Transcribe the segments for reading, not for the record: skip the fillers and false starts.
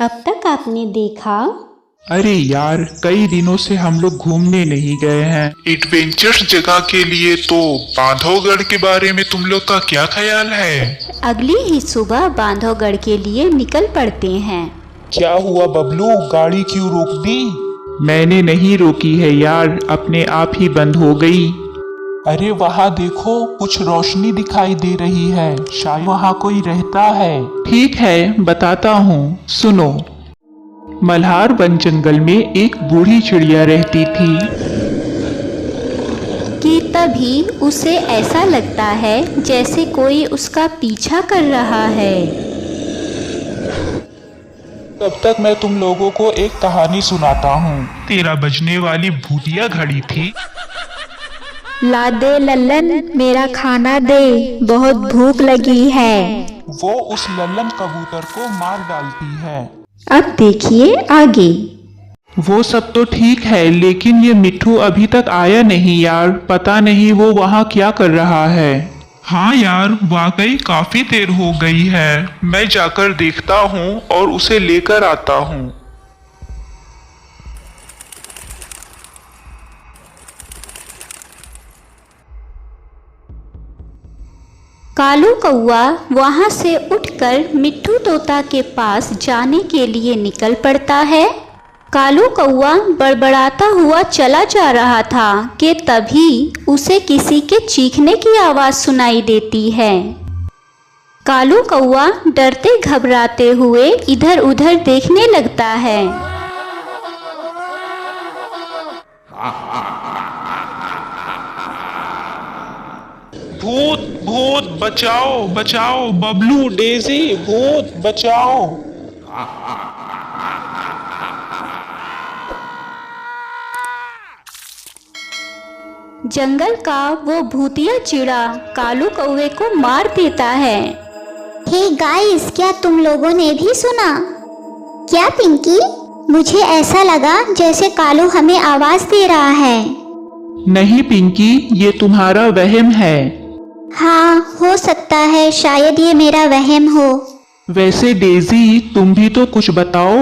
अब तक आपने देखा। अरे यार, कई दिनों से हम लोग घूमने नहीं गए हैं। एडवेंचर्स जगह के लिए तो बांधवगढ़ के बारे में तुम लोग का क्या ख्याल है? अगली ही सुबह बांधवगढ़ के लिए निकल पड़ते हैं। क्या हुआ बबलू, गाड़ी क्यों रोक दी? मैंने नहीं रोकी है यार, अपने आप ही बंद हो गई। अरे वहाँ देखो, कुछ रोशनी दिखाई दे रही है, शायद वहाँ कोई रहता है। ठीक है, बताता हूँ, सुनो। मल्हार वन जंगल में एक बूढ़ी चिड़िया रहती थी कि तभी उसे ऐसा लगता है जैसे कोई उसका पीछा कर रहा है। तब तक मैं तुम लोगों को एक कहानी सुनाता हूँ। 13 बजने वाली भूतिया घड़ी थी। ला दे लल्लन, मेरा खाना दे, बहुत भूख लगी है। वो उस लल्लन कबूतर को मार डालती है। अब देखिए आगे। वो सब तो ठीक है, लेकिन ये मिट्ठू अभी तक आया नहीं यार, पता नहीं वो वहाँ क्या कर रहा है। हाँ यार, वाकई काफी देर हो गई है। मैं जाकर देखता हूँ और उसे लेकर आता हूँ। कालू कौआ वहां से उठकर मिट्ठू तोता के पास जाने के लिए निकल पड़ता है। कालू कौआ बड़बड़ाता हुआ चला जा रहा था कि तभी उसे किसी के चीखने की आवाज सुनाई देती है। कालू कौआ डरते घबराते हुए इधर उधर देखने लगता है। भूत भूत, बचाओ बचाओ, बबलू डेजी, भूत बचाओ। जंगल का वो भूतिया चिड़ा कालू कौवे को मार देता है। हे गाइस, क्या तुम लोगों ने भी सुना? क्या पिंकी? मुझे ऐसा लगा जैसे कालू हमें आवाज दे रहा है। नहीं पिंकी, ये तुम्हारा वहम है। हाँ, हो सकता है, शायद ये मेरा वहम हो। वैसे डेजी, तुम भी तो कुछ बताओ।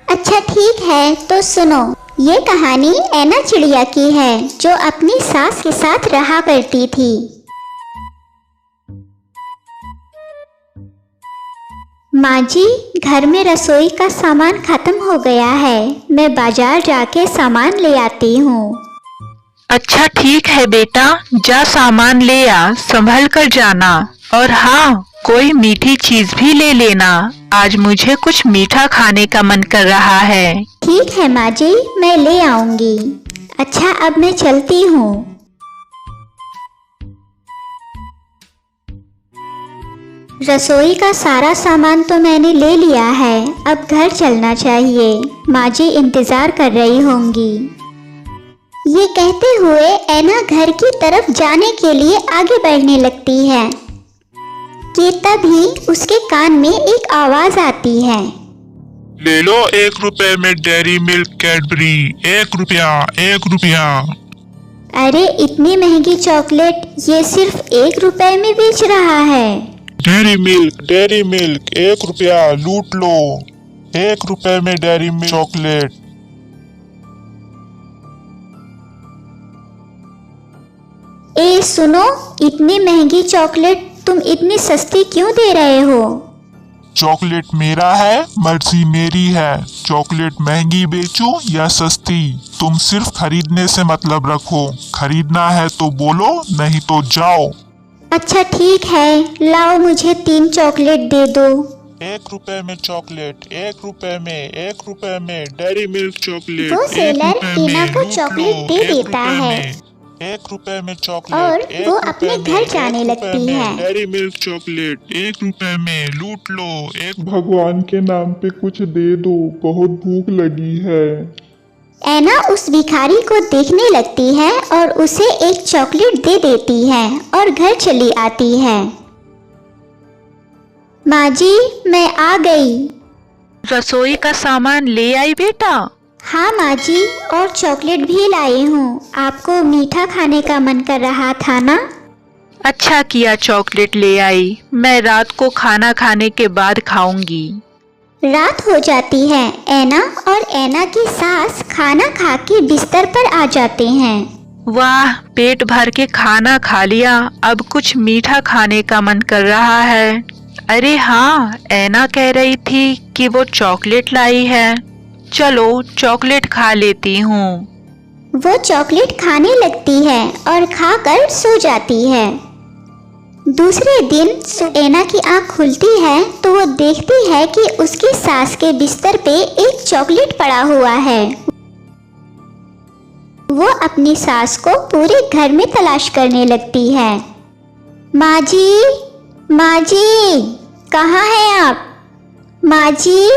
अच्छा ठीक है, तो सुनो। ये कहानी ऐना चिड़िया की है जो अपनी सास के साथ रहा करती थी। माँ जी, घर में रसोई का सामान खत्म हो गया है, मैं बाजार जाके सामान ले आती हूँ। अच्छा ठीक है बेटा, जा सामान ले आ, संभल कर जाना। और हाँ, कोई मीठी चीज भी ले लेना, आज मुझे कुछ मीठा खाने का मन कर रहा है। ठीक है माँ जी, मैं ले आऊंगी। अच्छा, अब मैं चलती हूँ। रसोई का सारा सामान तो मैंने ले लिया है, अब घर चलना चाहिए। माँ जी इंतजार कर रही होंगी। ये कहते हुए ऐना घर की तरफ जाने के लिए आगे बढ़ने लगती है कि तभी उसके कान में एक आवाज आती है। ले लो 1 रुपए में डेयरी मिल्क कैडबरी, 1 रुपया 1 रुपया। अरे इतनी महंगी चॉकलेट ये सिर्फ 1 रुपए में बेच रहा है। डेयरी मिल्क 1 रुपया, लूट लो। 1 रुपए में डेयरी मिल्क चॉकलेट। ए सुनो, इतनी महंगी चॉकलेट तुम इतनी सस्ती क्यों दे रहे हो? चॉकलेट मेरा है, मर्जी मेरी है। चॉकलेट महंगी बेचूं या सस्ती, तुम सिर्फ खरीदने से मतलब रखो। खरीदना है तो बोलो, नहीं तो जाओ। अच्छा ठीक है, लाओ मुझे 3 चॉकलेट दे दो। 1 रुपए में चॉकलेट, 1 रुपए में, 1 रुपए में डेयरी मिल्क चॉकलेट। वो सेलर ऐना को चॉकलेट दे देता है 1 रुपए में चॉकलेट और 1 वो रुपए अपने में, घर 1 जाने रुपए लगती में, है। डेयरी मिल्क चॉकलेट 1 रुपए में, लूट लो। भगवान के नाम पे कुछ दे दो, बहुत भूख लगी है। ऐना उस भिखारी को देखने लगती है और उसे एक चॉकलेट दे देती है और घर चली आती है। माँ जी, मैं आ गई। रसोई का सामान ले आई बेटा? हाँ माँ जी, और चॉकलेट भी लाई हूँ। आपको मीठा खाने का मन कर रहा था ना? अच्छा किया चॉकलेट ले आई, मैं रात को खाना खाने के बाद खाऊंगी। रात हो जाती है। ऐना और ऐना की सास खाना खा के बिस्तर पर आ जाते हैं। वाह, पेट भर के खाना खा लिया, अब कुछ मीठा खाने का मन कर रहा है। अरे हाँ, ऐना कह रही थी कि वो चॉकलेट लाई है। चलो चॉकलेट खा लेती हूँ। वो चॉकलेट खाने लगती है और खाकर सो जाती है। दूसरे दिन ऐना की आंख खुलती है तो वो देखती है कि उसकी सास के बिस्तर पे एक चॉकलेट पड़ा हुआ है। वो अपनी सास को पूरे घर में तलाश करने लगती है। माँ जी, माँ जी, कहाँ हैं आप? माँ जी,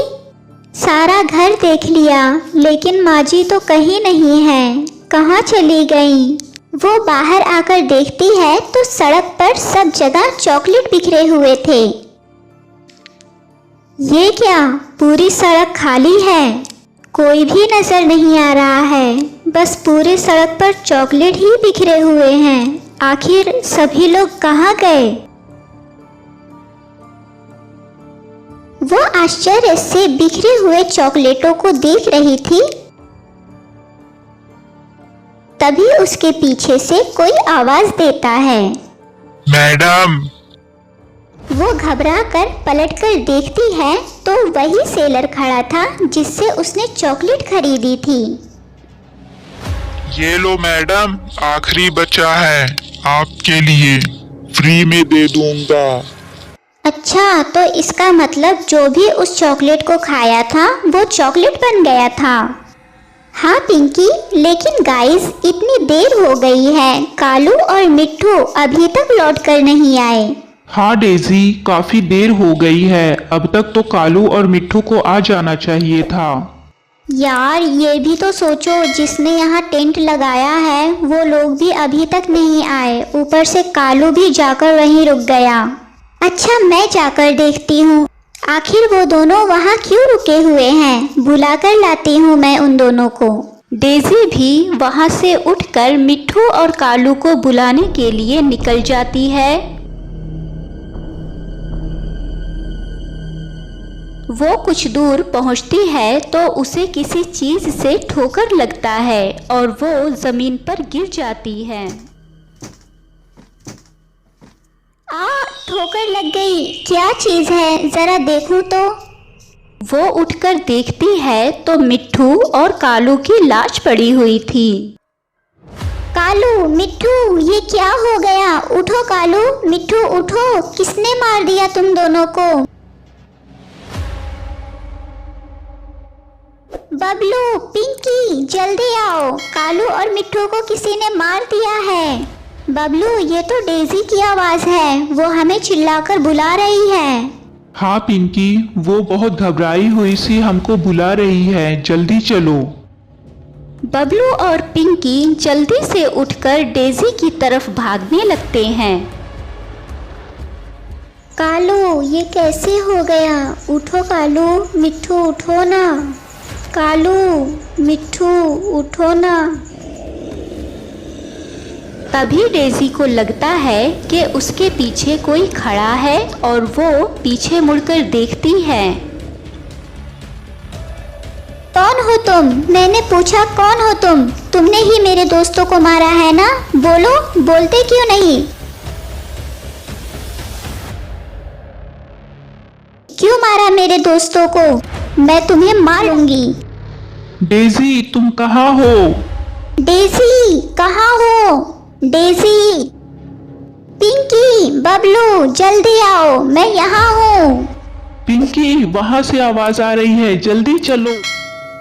सारा घर देख लिया लेकिन माँ जी तो कहीं नहीं है, कहाँ चली गई? वो बाहर आकर देखती है तो सड़क पर सब जगह चॉकलेट बिखरे हुए थे। ये क्या, पूरी सड़क खाली है, कोई भी नजर नहीं आ रहा है, बस पूरे सड़क पर चॉकलेट ही बिखरे हुए हैं। आखिर सभी लोग कहाँ गए? वो आश्चर्य से बिखरे हुए चॉकलेटों को देख रही थी। तभी उसके पीछे से कोई आवाज देता है। मैडम। वो घबरा कर पलटकर देखती है तो वही सेलर खड़ा था जिससे उसने चॉकलेट खरीदी थी। ये लो मैडम, आखिरी बचा है आपके लिए, फ्री में दे दूंगा। अच्छा, तो इसका मतलब जो भी उस चॉकलेट को खाया था वो चॉकलेट बन गया था। हाँ पिंकी, लेकिन गाइस इतनी देर हो गई है, कालू और मिट्ठू अभी तक लौट कर नहीं आए। हाँ डेजी, काफी देर हो गई है, अब तक तो कालू और मिट्ठू को आ जाना चाहिए था। यार ये भी तो सोचो, जिसने यहाँ टेंट लगाया है वो लोग भी अभी तक नहीं आए, ऊपर से कालू भी जाकर वहीं रुक गया। अच्छा, मैं जाकर देखती हूँ आखिर वो दोनों वहाँ क्यों रुके हुए हैं, बुलाकर लाती हूँ मैं उन दोनों को। डेजी भी वहाँ से उठकर मिट्ठू और कालू को बुलाने के लिए निकल जाती है। वो कुछ दूर पहुँचती है तो उसे किसी चीज से ठोकर लगता है और वो जमीन पर गिर जाती है। ठोकर लग गई, क्या चीज है, जरा देखूं तो। वो उठकर देखती है तो मिट्ठू और कालू की लाश पड़ी हुई थी। कालू, मिट्ठू, ये क्या हो गया? उठो कालू, मिट्ठू उठो, किसने मार दिया तुम दोनों को? बबलू, पिंकी, जल्दी आओ, कालू और मिट्ठू को किसी ने मार दिया है। बबलू, ये तो डेजी की आवाज है, वो हमें चिल्लाकर बुला रही है। हाँ पिंकी, वो बहुत घबराई हुई सी हमको बुला रही है, जल्दी चलो। बबलू और पिंकी जल्दी से उठकर डेजी की तरफ भागने लगते हैं। कालू, ये कैसे हो गया? उठो कालू, मिट्ठू उठो ना। कालू, मिट्ठू उठो ना। तभी डेजी को लगता है कि उसके पीछे कोई खड़ा है और वो पीछे मुड़कर देखती है। कौन हो तुम? मैंने पूछा कौन हो तुम? तुमने ही मेरे दोस्तों को मारा है ना? बोलो, बोलते क्यों नहीं? क्यों मारा मेरे दोस्तों को? मैं तुम्हें मारूंगी। डेजी, तुम कहाँ हो? डेजी, कहाँ हो? डेजी, पिंकी, बबलू, जल्दी आओ, मैं यहाँ हूँ। पिंकी, वहाँ से आवाज आ रही है, जल्दी चलो।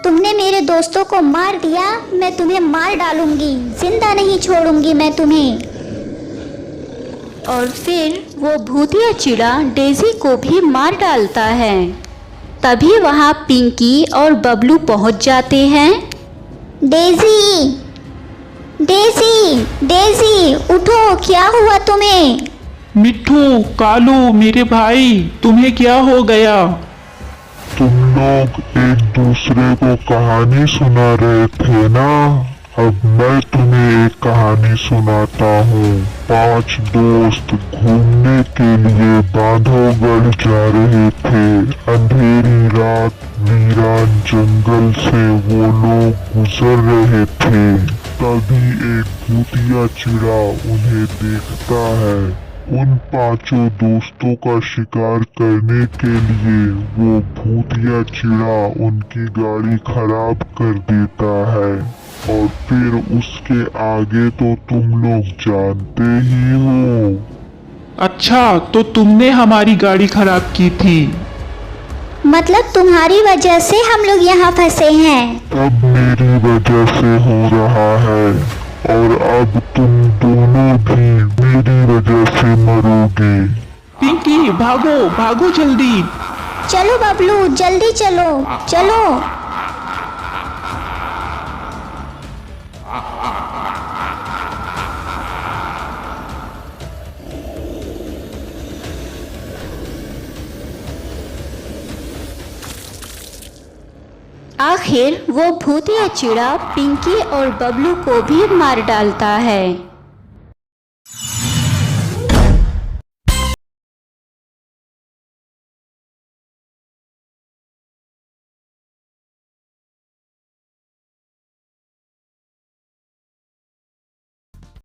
तुमने मेरे दोस्तों को मार दिया, मैं तुम्हें मार डालूंगी, जिंदा नहीं छोड़ूंगी मैं तुम्हें। और फिर वो भूतिया चिड़ा डेजी को भी मार डालता है। तभी वहाँ पिंकी और बबलू पहुँच जाते हैं। डेजी, डेजी, डेजी, उठो, क्या हुआ तुम्हें? मिट्ठू, कालू, मेरे भाई, तुम्हें क्या हो गया? तुम लोग एक दूसरे को कहानी सुना रहे थे ना, अब मैं तुम्हें एक कहानी सुनाता हूँ। 5 दोस्त घूमने के लिए बांधवगढ़ जा रहे थे। अंधेरी रात वीरान जंगल से वो लोग गुजर रहे थे। तभी एक भूतिया चिड़ा उन्हें देखता है। उन 5 दोस्तों का शिकार करने के लिए वो भूतिया चिड़ा उनकी गाड़ी खराब कर देता है। और फिर उसके आगे तो तुम लोग जानते ही हो। अच्छा, तो तुमने हमारी गाड़ी खराब की थी? मतलब तुम्हारी वजह से हम लोग यहाँ फंसे हैं। अब मेरी वजह से हो रहा है और अब तुम दोनों भी मेरी वजह से मरोगे। पिंकी, भागो भागो जल्दी। चलो बबलू, जल्दी चलो चलो। आखिर वो भूतिया चिड़ा पिंकी और बबलू को भी मार डालता है।